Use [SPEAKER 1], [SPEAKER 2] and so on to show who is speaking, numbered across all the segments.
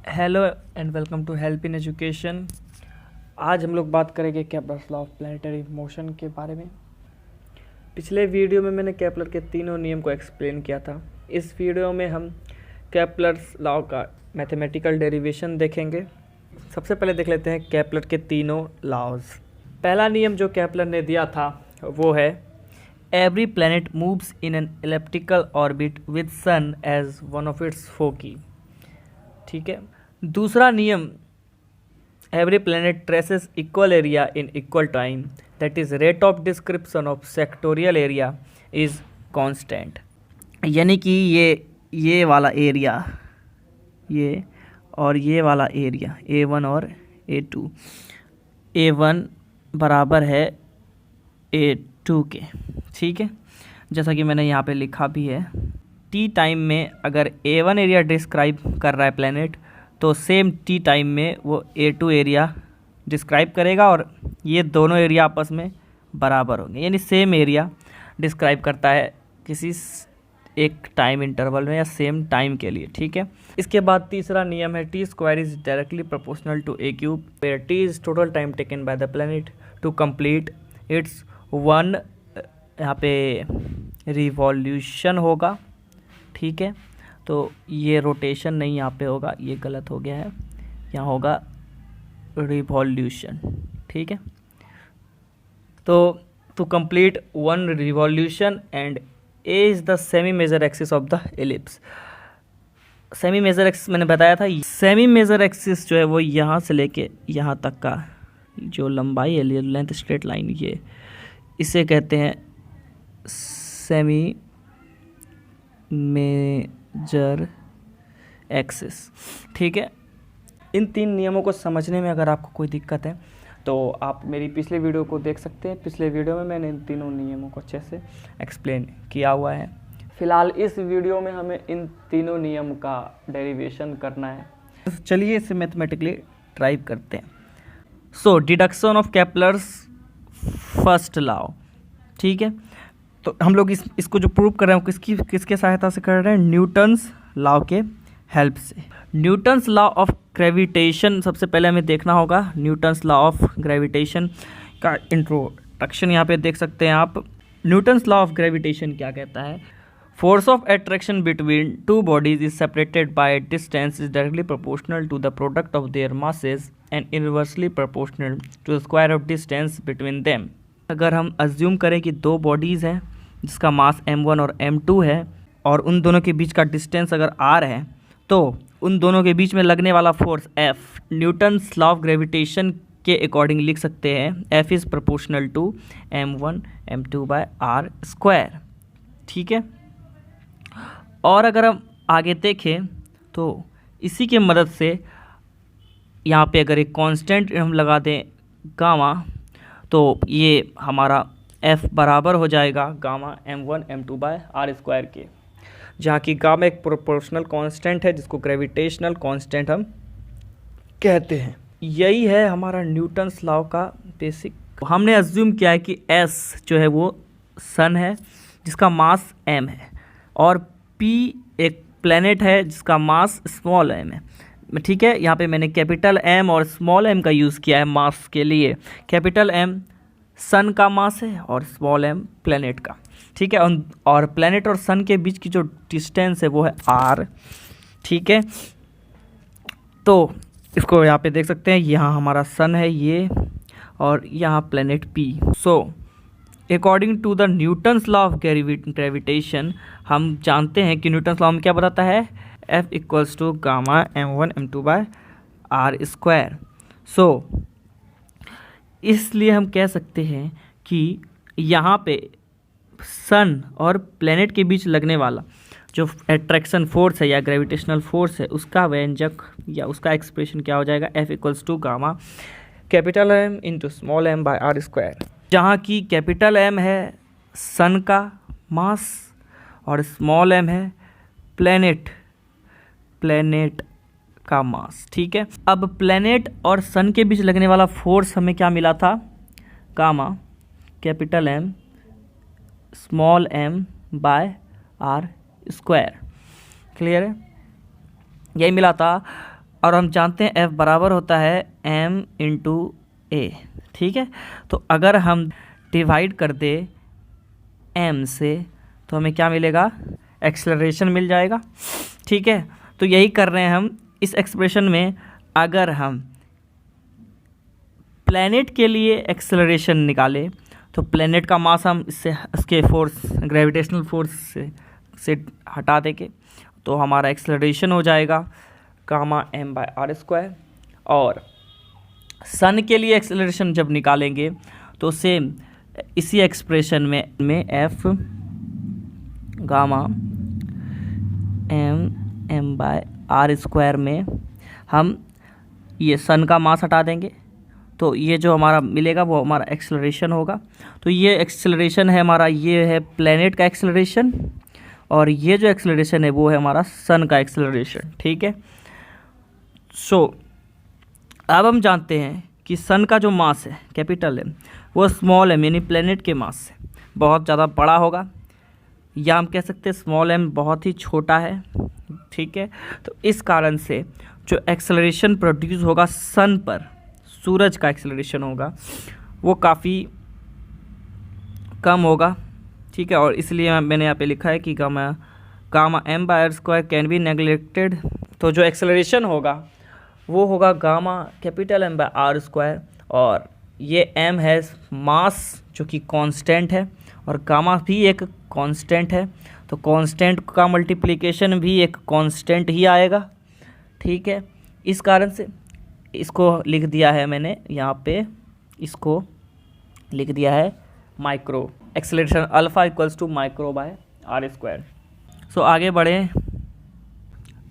[SPEAKER 1] Hello and welcome to help in education. आज हम लोग बात करेंगे Kepler's law of planetary motion के बारे में। पिछले वीडियो में मैंने केपलर के तीनों नियम को एक्सप्लेन किया था। इस वीडियो में हम केपलर्स लॉ का मैथमेटिकल डेरिवेशन देखेंगे। सबसे पहले देख लेते हैं केपलर के तीनों लॉज। पहला नियम जो केपलर ने दिया था वो है every planet moves in an elliptical orbit with sun as one of its foci. ठीक है। दूसरा नियम every planet traces equal area in equal time, that is rate of description of sectorial area is constant. यानी कि ये वाला area, ये और ये वाला एरिया A1 और A2, A1 बराबर है A2 के। ठीक है, जैसा कि मैंने यहाँ पे लिखा भी है। टी टाइम में अगर A1 एरिया डिस्क्राइब कर रहा है प्लैनेट, तो सेम टी टाइम में वो A2 एरिया डिस्क्राइब करेगा और ये दोनों एरिया आपस में बराबर होंगे, यानी सेम एरिया डिस्क्राइब करता है किसी एक टाइम इंटरवल में या सेम टाइम के लिए। ठीक है। इसके बाद तीसरा नियम है T square is directly proportional to A cube, where T is total time taken by the planet to complete its one, यहाँ पे रिवॉल्यूशन होगा। ठीक है, तो ये रोटेशन नहीं यहाँ पे होगा, ये गलत हो गया है, यहाँ होगा रिवॉल्यूशन। ठीक है, तो to complete one revolution and A is the semi major axis of the ellipse. Semi major axis मैंने बताया था, सेमी मेजर एक्सिस जो है वो यहाँ से लेके यहाँ तक का जो लंबाई है, लेंथ स्ट्रेट लाइन, ये इसे कहते हैं सेमी मेजर एक्सिस। ठीक है। इन तीन नियमों को समझने में अगर आपको कोई दिक्कत है तो आप मेरी पिछले वीडियो को देख सकते हैं। पिछले वीडियो में मैंने इन तीनों नियमों को अच्छे से एक्सप्लेन किया हुआ है। फिलहाल इस वीडियो में हमें इन तीनों नियम का डेरिवेशन करना है। चलिए इसे मैथमेटिकली ट्राई करते हैं। So deduction of Kepler's first law. ठीक है, तो हम लोग इसको जो प्रूव कर रहे हैं किसके सहायता से कर रहे हैं? न्यूटन्स लॉ के हेल्प से। न्यूटन्स लॉ ऑफ ग्रेविटेशन सबसे पहले हमें देखना होगा। न्यूटन्स लॉ ऑफ ग्रेविटेशन का इंट्रोडक्शन यहाँ पे देख सकते हैं आप। न्यूटन्स लॉ ऑफ ग्रेविटेशन क्या कहता है? Force of attraction between two bodies is separated by distance is directly proportional to the product of their masses and inversely proportional to the square of distance between them. अगर हम assume करें कि दो bodies हैं जिसका मास m1 और m2 है और उन दोनों के बीच का डिस्टेंस अगर r है, तो उन दोनों के बीच में लगने वाला force F Newton's law of gravitation के अकॉर्डिंग लिख सकते हैं F is proportional to m1 m2 by r square. ठीक है, और अगर हम आगे देखें तो इसी के मदद से यहाँ पे अगर एक कांस्टेंट हम लगा दें गामा, तो ये हमारा F बराबर हो जाएगा gamma m1 m2 by r square के, जहाँ की गामा एक प्रोपोर्शनल कांस्टेंट है जिसको ग्रेविटेशनल कांस्टेंट हम कहते हैं। यही है हमारा न्यूटन्स लॉ का बेसिक। हमने अज्यूम किया है कि S जो है वो सन है जिसका मास m है और P एक प्लैनेट है जिसका मास स्मॉल m है। ठीक है, यहाँ पे मैंने कैपिटल M और स्मॉल m का यूज़ किया है मास के लिए। कैपिटल M सन का मास है और स्मॉल m प्लैनेट का। ठीक है, और प्लैनेट और सन के बीच की जो डिस्टेंस है वो है r। ठीक है, तो इसको यहाँ पे देख सकते हैं, यहाँ हमारा सन है ये और यहाँ planet P। So according to the Newton's law of gravitation हम जानते हैं कि न्यूटन्स लॉ में क्या बताता है? F equals to gamma m1 m2 by r square. So इसलिए हम कह सकते हैं कि यहाँ पे सन और प्लैनेट के बीच लगने वाला जो अट्रैक्शन फोर्स है या ग्रेविटेशनल फोर्स है, उसका व्यंजक या उसका एक्सप्रेशन क्या हो जाएगा? F equals to gamma capital M into small m by r square, जहाँ की कैपिटल M है सन का मास और स्मॉल m है प्लैनेट का मास। ठीक है, अब प्लैनेट और सन के बीच लगने वाला फोर्स हमें क्या मिला था? Gamma capital M small m by r square. Clear है? यही मिला था और हम जानते हैं F बराबर होता है m इंटू ए, ठीक है। तो अगर हम डिवाइड कर दे m से तो हमें क्या मिलेगा, एक्सेलरेशन मिल जाएगा, ठीक है। तो यही कर रहे हैं हम इस एक्सप्रेशन में। अगर हम प्लैनेट के लिए एक्सेलरेशन निकालें तो प्लैनेट का मास हम इससे उसके फोर्स ग्रेविटेशनल फोर्स से हटा देंगे तो हमारा एक्सेलरेशन हो जाएगा गामा m/r²। और सन के लिए एक्सेलरेशन जब निकालेंगे तो सेम इसी एक्सप्रेशन में f गामा m/r² में हम ये सन का मास हटा देंगे तो ये जो हमारा मिलेगा वो हमारा एक्सेलरेशन होगा। तो ये एक्सेलरेशन है हमारा, ये है प्लैनेट का एक्सेलरेशन, और ये जो एक्सेलरेशन है वो है हमारा सन का एक्सेलरेशन, ठीक है। सो अब हम जानते हैं कि सन का जो मास है कैपिटल है वो स्मॉल m यानी प्लैनेट के मास से बहुत ज़्यादा बड़ा होगा, या हम कह सकते हैं स्मॉल m बहुत ही छोटा है, ठीक है। तो इस कारण से जो एक्सेलरेशन प्रोड्यूस होगा सन पर, सूरज का एक्सेलरेशन होगा, वो काफ़ी कम होगा, ठीक है। और इसलिए मैंने यहाँ पे लिखा है कि gamma m/r² can be neglected. तो जो एक्सेलरेशन होगा वो होगा गामा कैपिटल m/r², और ये m है मास जो कि कांस्टेंट है, और गामा भी एक कांस्टेंट है, तो कांस्टेंट का मल्टीप्लिकेशन भी एक कांस्टेंट ही आएगा, ठीक है। इस कारण से इसको लिख दिया है मैंने यहाँ पे, इसको लिख दिया है micro, acceleration alpha equals to μ/r²। So आगे बढ़ें।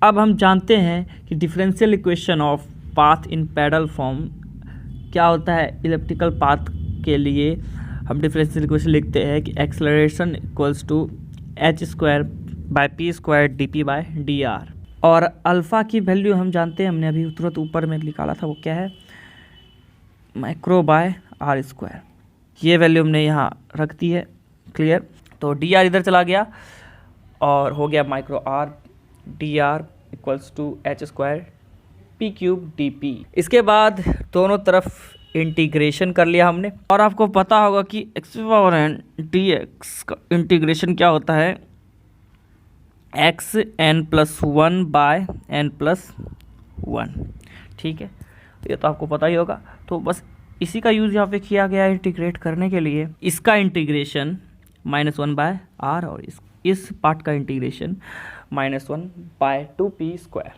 [SPEAKER 1] अब हम जानते हैं कि differential equation of path in parallel form क्या होता है। इलिप्टिकल पाथ के लिए हम डिफरेंशियल इक्वेशन लिखते हैं कि acceleration equals to h²/p² dp/dr, और अल्फ़ा की वैल्यू हम जानते हैं, हमने अभी तुरंत ऊपर में निकाला था, वो क्या है μ/r²। ये वैल्यू हमने यहाँ रख दी है, क्लियर। तो dr इधर चला गया और हो गया μr dr equals to h²p³ dp। इसके बाद दोनों तरफ इंटीग्रेशन कर लिया हमने, और आपको पता होगा कि x⁴n dx का इंटीग्रेशन क्या होता है, xn+1/n+1, ठीक है। ये तो आपको पता ही होगा। तो बस इसी का यूज़ यहाँ पे किया गया है इंटीग्रेट करने के लिए। इसका इंटीग्रेशन -1/r और इस पार्ट का इंटीग्रेशन -1/2p²,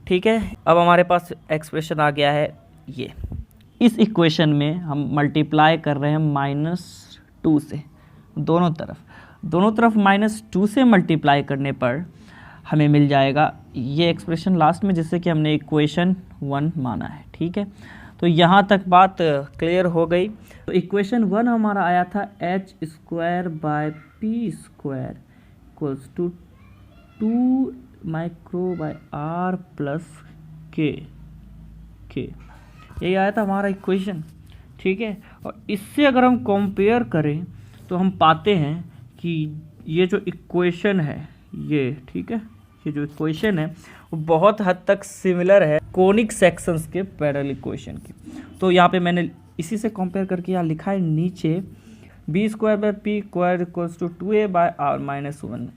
[SPEAKER 1] ठीक है। अब हमारे पास एक्सप्रेशन आ गया है ये। इस इक्वेशन में हम मल्टीप्लाई कर रहे हैं -2 से, दोनों तरफ -2 से मल्टीप्लाई करने पर हमें मिल जाएगा ये एक्सप्रेशन लास्ट में, जिससे कि हमने इक्वेशन 1 माना है, ठीक है। तो यहाँ तक बात क्लियर हो गई। तो इक्वेशन 1 हमारा आया था h²/p² इक्वल्स टू 2 μ/r+k, यही आया था हमारा इक्वेशन, ठीक है। और इससे अगर हम कंपेयर करें तो हम पाते हैं कि ये जो इक्वेशन है ये, ठीक है, ये जो इक्वेशन है वो बहुत हद तक सिमिलर है कोनिक सेक्शंस के पैरेलल इक्वेशन की। तो यहाँ पे मैंने इसी से कंपेयर करके यहाँ लिखा है नीचे b²/p² इक्वल्स टू 2a/r-1।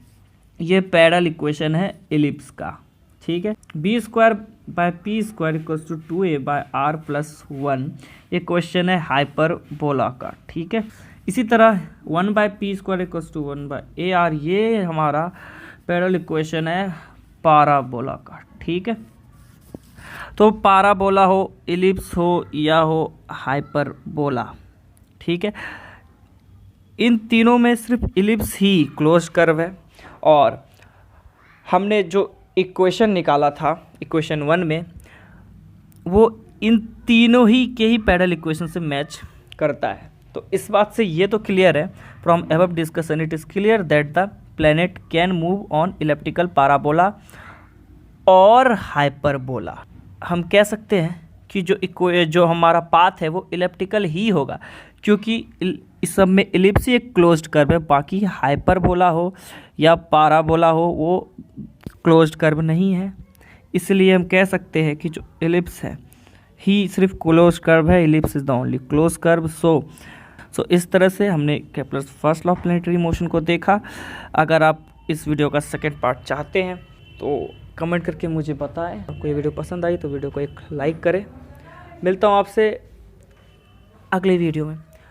[SPEAKER 1] ये पैरेलल इक्वेशन है एलिप्स का, ठीक है। b²/p² इक्वल्स टू 2a/r+1 ये क्वेश्चन है हाइपरबोला का, ठीक है। इसी तरह 1/p² इक्वल्स टू 1/ar ये हमारा पैरेलल इक्वेशन है पाराबोला का, ठीक है। तो पाराबोला हो, इलिप्स हो या हो हाइपरबोला, ठीक है, इन तीनों में सिर्फ इलिप्स ही क्लोज कर्व है। और हमने जो इक्वेशन निकाला था इक्वेशन 1 में वो इन तीनों ही के ही पैरेलल इक्वेशन से मैच करता है। तो इस बात से ये तो क्लियर है, from above discussion it is clear that the planet can move on elliptical parabola और हाइपरबोला। हम कह सकते हैं कि जो हमारा पाथ है वो इलिप्टिकल ही होगा, क्योंकि इस सब में इलिप्स ही एक क्लोज्ड कर्व है, बाकी हाइपरबोला हो या पाराबोला हो वो क्लोज्ड कर्व नहीं है। इसलिए हम कह सकते हैं कि जो एलिप्स है ही सिर्फ क्लोज कर्व है, ellipse is the only close curve. So इस तरह से हमने Kepler's first law of planetary motion को देखा। अगर आप इस वीडियो का सेकंड पार्ट चाहते हैं तो कमेंट करके मुझे बताएं। आपको ये वीडियो पसंद आई तो वीडियो को एक लाइक करें। मिलता हूँ आपसे अगले वीडियो में।